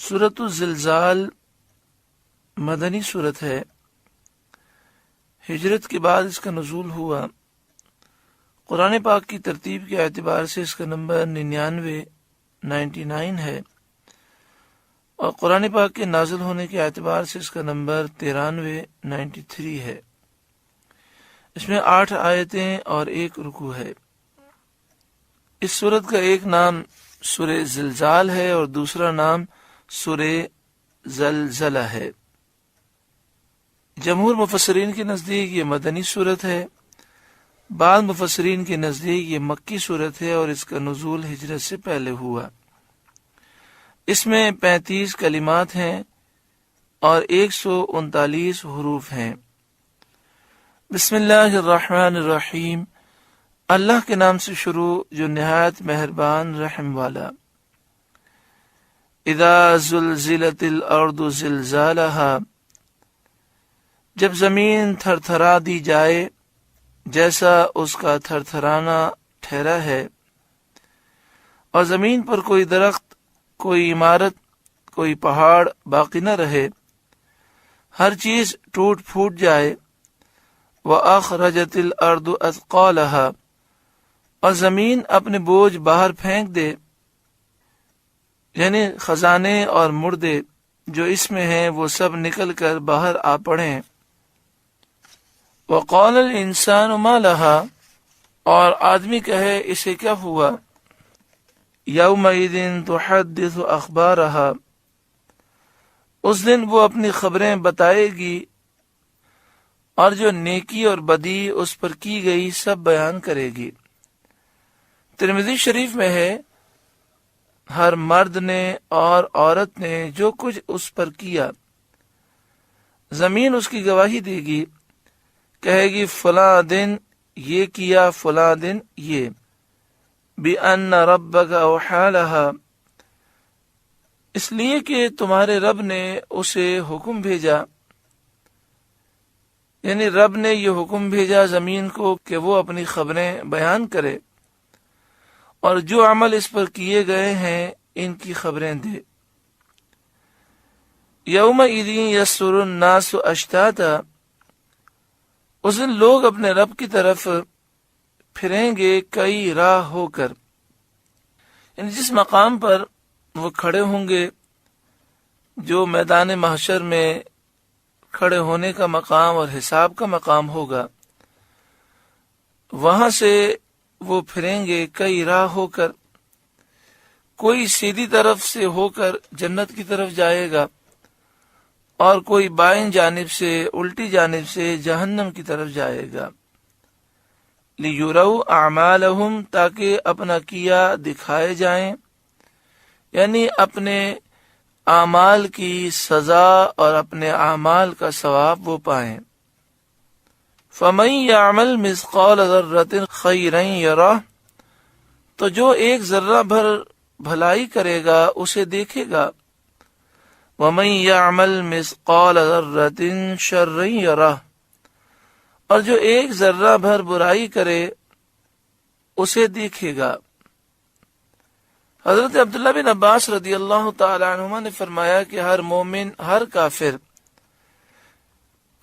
سورۃ الزلزال مدنی سورت ہے۔ ہجرت کے بعد اس کا نزول ہوا۔ قرآن پاک کی ترتیب کے اعتبار سے اس کا نمبر 99 ہے، اور قرآن پاک کے نازل ہونے کے اعتبار سے اس کا نمبر 93 ہے۔ اس میں 8 آیتیں اور 1 رکوع ہے۔ اس سورت کا ایک نام سورہ زلزال ہے اور دوسرا نام سورہ زلزلہ ہے۔ جمہور مفسرین کے نزدیک یہ مدنی سورت ہے، بعض مفسرین کے نزدیک یہ مکی سورت ہے اور اس کا نزول ہجرت سے پہلے ہوا۔ اس میں 35 کلمات ہیں اور 139 حروف ہیں۔ بسم اللہ الرحمن الرحیم، اللہ کے نام سے شروع جو نہایت مہربان رحم والا۔ اذا زلزلت الارض زلزالها، جب زمین تھر تھرا دی جائے جیسا اس کا تھر تھرانا ٹھہرا ہے، اور زمین پر کوئی درخت، کوئی عمارت، کوئی پہاڑ باقی نہ رہے، ہر چیز ٹوٹ پھوٹ جائے۔ وَأَخْرَجَتِ الْأَرْضُ أَثْقَالَهَا، اور زمین اپنے بوجھ باہر پھینک دے، یعنی خزانے اور مردے جو اس میں ہیں وہ سب نکل کر باہر آ پڑیں۔ وَقَالَ الْإِنسَانُ مَا لَهَا، اور آدمی کہے اسے کیا ہوا۔ يَوْمَئِذٍ تُحَدِّثُ أَخْبَارَهَا، اس دن وہ اپنی خبریں بتائے گی، اور جو نیکی اور بدی اس پر کی گئی سب بیان کرے گی۔ ترمذی شریف میں ہے، ہر مرد نے اور عورت نے جو کچھ اس پر کیا، زمین اس کی گواہی دے گی، کہے گی فلاں دن یہ کیا، فلاں دن یہ۔ بِأَنَّ رَبَّكَ أَوْحَىٰ لَهَا، اس لیے کہ تمہارے رب نے اسے حکم بھیجا، یعنی رب نے یہ حکم بھیجا زمین کو کہ وہ اپنی خبریں بیان کرے اور جو عمل اس پر کیے گئے ہیں ان کی خبریں دے۔ یومئذ یصدر الناس اشتاتا، اس دن لوگ اپنے رب کی طرف پھریں گے کئی راہ ہو کر، یعنی جس مقام پر وہ کھڑے ہوں گے، جو میدان محشر میں کھڑے ہونے کا مقام اور حساب کا مقام ہوگا، وہاں سے وہ پھریں گے کئی راہ ہو کر۔ کوئی سیدھی طرف سے ہو کر جنت کی طرف جائے گا، اور کوئی بائیں جانب سے، الٹی جانب سے جہنم کی طرف جائے گا۔ لِيُرَوْا أَعْمَالَهُمْ، تاکہ اپنا کیا دکھائے جائیں، یعنی اپنے اعمال کی سزا اور اپنے اعمال کا ثواب وہ پائیں۔ فَمَن يَعْمَلْ مِثْقَالَ ذَرَّةٍ خَيْرًا يَرَهُ، تو جو ایک ذرہ بھر بھلائی کرے گا اسے دیکھے گا۔ وَمَن يَعْمَلْ مِثْقَالَ ذَرَّةٍ شَرًّا يَرَهُ، اور جو ایک ذرہ بھر برائی کرے اسے دیکھے گا۔ حضرت عبداللہ بن عباس رضی اللہ تعالی عنہما نے فرمایا کہ ہر مومن، ہر کافر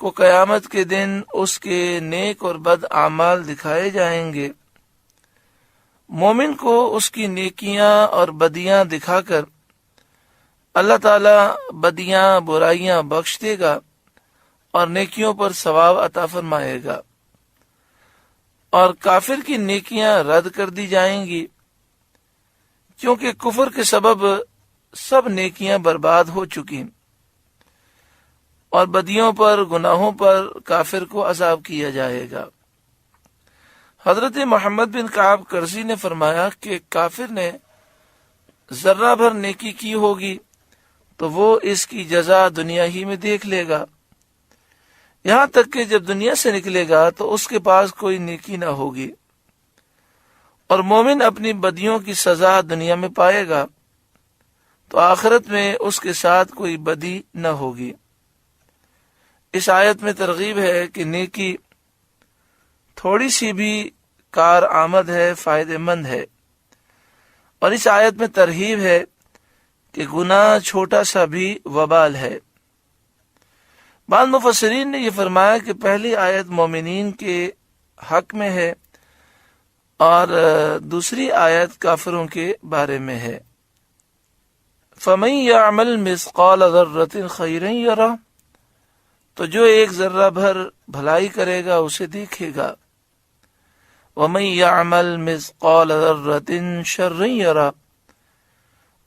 کو قیامت کے دن اس کے نیک اور بد اعمال دکھائے جائیں گے۔ مومن کو اس کی نیکیاں اور بدیاں دکھا کر اللہ تعالی بدیاں، برائیاں بخش دے گا اور نیکیوں پر ثواب عطا فرمائے گا، اور کافر کی نیکیاں رد کر دی جائیں گی، کیونکہ کفر کے سبب سب نیکیاں برباد ہو چکی، اور بدیوں پر، گناہوں پر کافر کو عذاب کیا جائے گا۔ حضرت محمد بن کعب کرزی نے فرمایا کہ کافر نے ذرہ بھر نیکی کی ہوگی تو وہ اس کی جزا دنیا ہی میں دیکھ لے گا، یہاں تک کہ جب دنیا سے نکلے گا تو اس کے پاس کوئی نیکی نہ ہوگی، اور مومن اپنی بدیوں کی سزا دنیا میں پائے گا تو آخرت میں اس کے ساتھ کوئی بدی نہ ہوگی۔ اس آیت میں ترغیب ہے کہ نیکی تھوڑی سی بھی کار آمد ہے، فائدہ مند ہے، اور اس آیت میں ترغیب ہے کہ گناہ چھوٹا سا بھی وبال ہے۔ بعض مفسرین نے یہ فرمایا کہ پہلی آیت مومنین کے حق میں ہے اور دوسری آیت کافروں کے بارے میں ہے۔ فَمَن يَعْمَلْ مِثْقَالَ ذَرَّةٍ خَيْرًا يَرَهُ، تو جو ایک ذرہ بھر بھلائی کرے گا اسے دیکھے گا۔ وَمَن يَعْمَلْ مِثْقَالَ ذَرَّةٍ شَرًّا يَرَهُ،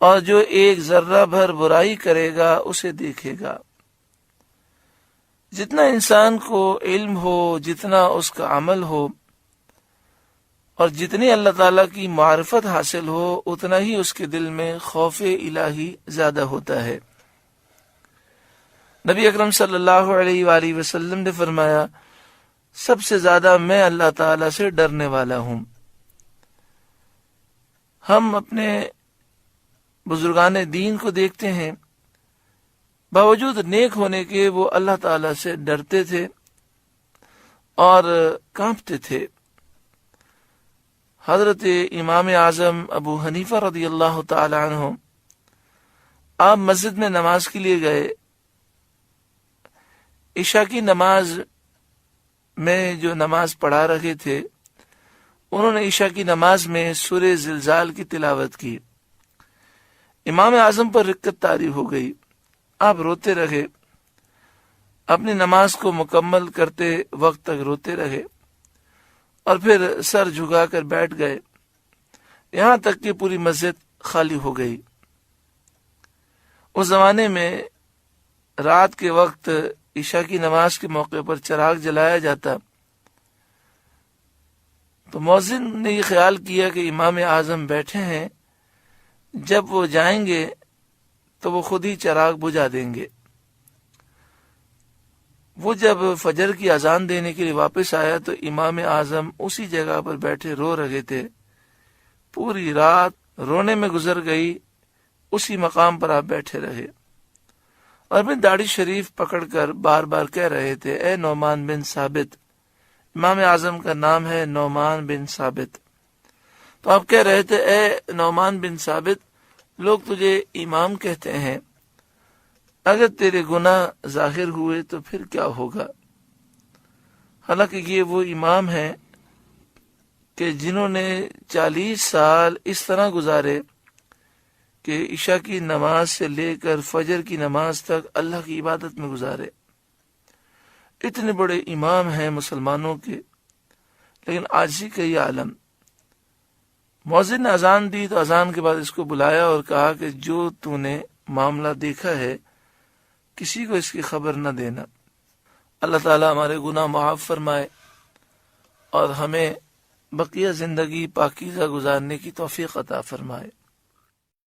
اور جو ایک ذرہ بھر برائی کرے گا اسے دیکھے گا۔ جتنا انسان کو علم ہو، جتنا اس کا عمل ہو، اور جتنی اللہ تعالیٰ کی معرفت حاصل ہو، اتنا ہی اس کے دل میں خوف الہی زیادہ ہوتا ہے۔ نبی اکرم صلی اللہ علیہ وآلہ وسلم نے فرمایا، سب سے زیادہ میں اللہ تعالیٰ سے ڈرنے والا ہوں۔ ہم اپنے بزرگان دین کو دیکھتے ہیں، باوجود نیک ہونے کے وہ اللہ تعالیٰ سے ڈرتے تھے اور کانپتے تھے۔ حضرت امام اعظم ابو حنیفہ رضی اللہ تعالی عنہ، آپ مسجد میں نماز کے لیے گئے۔ عشاء کی نماز میں جو نماز پڑھا رہے تھے، انہوں نے عشاء کی نماز میں سورہ زلزال کی تلاوت کی۔ امام اعظم پر رقت طاری ہو گئی، آپ روتے رہے، اپنی نماز کو مکمل کرتے وقت تک روتے رہے اور پھر سر جھکا کر بیٹھ گئے، یہاں تک کہ پوری مسجد خالی ہو گئی۔ اس زمانے میں رات کے وقت عشاء کی نماز کے موقع پر چراغ جلایا جاتا، تو مؤذن نے یہ خیال کیا کہ امام اعظم بیٹھے ہیں، جب وہ جائیں گے تو وہ خود ہی چراغ بجھا دیں گے۔ وہ جب فجر کی اذان دینے کے لیے واپس آیا تو امام اعظم اسی جگہ پر بیٹھے رو رہے تھے۔ پوری رات رونے میں گزر گئی، اسی مقام پر آپ بیٹھے رہے اور اپنی داڑھی شریف پکڑ کر بار بار کہہ رہے تھے، اے نعمان بن ثابت۔ امام اعظم کا نام ہے نعمان بن ثابت۔ تو آپ کہہ رہے تھے، اے نعمان بن ثابت، لوگ تجھے امام کہتے ہیں، اگر تیرے گناہ ظاہر ہوئے تو پھر کیا ہوگا؟ حالانکہ یہ وہ امام ہیں کہ جنہوں نے 40 سال اس طرح گزارے کہ عشاء کی نماز سے لے کر فجر کی نماز تک اللہ کی عبادت میں گزارے۔ اتنے بڑے امام ہیں مسلمانوں کے، لیکن عاجزی کا یہ عالم۔ مؤذن نے اذان دی تو اذان کے بعد اس کو بلایا اور کہا کہ جو تو نے معاملہ دیکھا ہے کسی کو اس کی خبر نہ دینا۔ اللہ تعالیٰ ہمارے گناہ معاف فرمائے اور ہمیں بقیہ زندگی پاکیزہ گزارنے کی توفیق عطا فرمائے۔